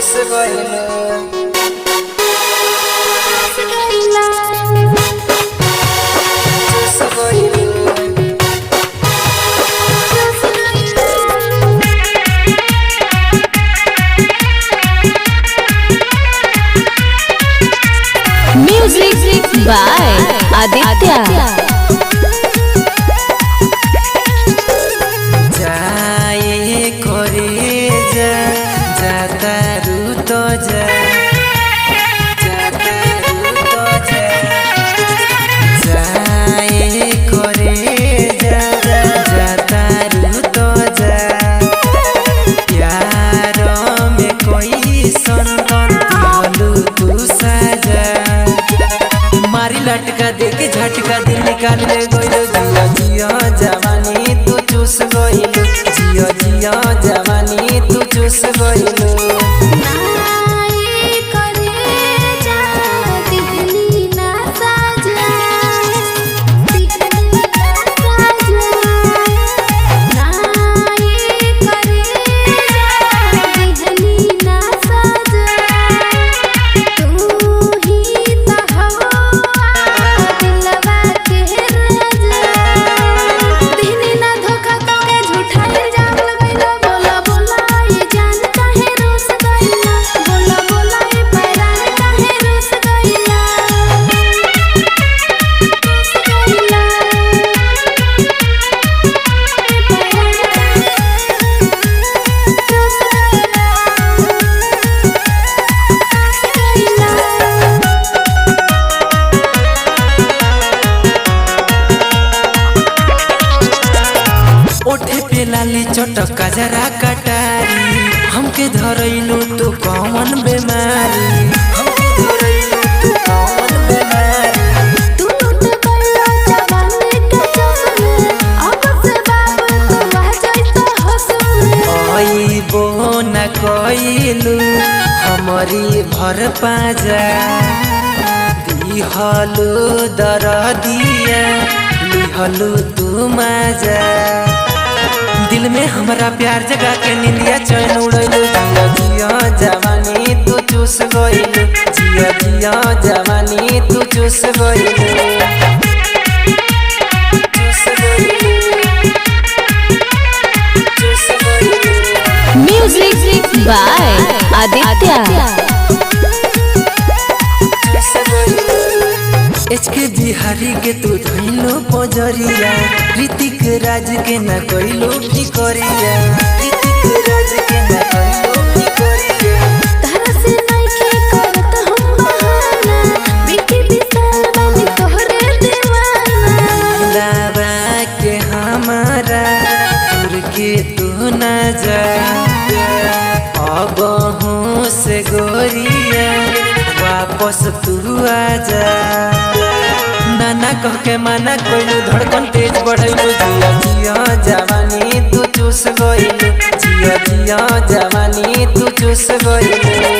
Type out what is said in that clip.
चूस गइलो music by Aditya. जाए करे जा जाता रू तो जा जाता रू तो जा जाए करे जा जाता रू तो जा प्यार में कोई संतन दिलू तू साजा मारी लटका देके झटका दिल निकाल ले गइलो जिया जिया जवानी तू चूस गइलो जिया जिया जवानी तू चूस गइलो ओठे पे लाली चटक जरा कटारी हमके धरैलू तू कौन बीमारी हमके धरैलू तू कौन बीमारी तू लूट गइलो जवानी के चोसले अब से बाबू तू रह जाइत हंसले ओई बो न कइलू हमरी भर पाजा दिहलू दरदिया लिहलू तू माजा दिल में हमारा प्यार जगा के निंदिया चैन उड़ैलू जिया जिया जवानी तू चूस गइलू जिया जिया जवानी तू चूस गइलू चूस गइलू चूस गइलू music by Aditya. HK Bihari के तू धइलो पजरिया ऋतिक राज के न कइलो फिकरिया ऋतिक राज के न कइलो फिकरिया तारा से नइखे करत हम बहाना बिकी बिसाल बानी तोहरे दीवाना लावा के हमारा दूर के तू न जा अब हूँ से गोरिया वापस तू आजा नाना कह के माना कोइलू धड़कन तेज बढ़ैलू जिया जिया जवानी तू चूस गइलू जिया जिया जवानी तू चूस गइलू।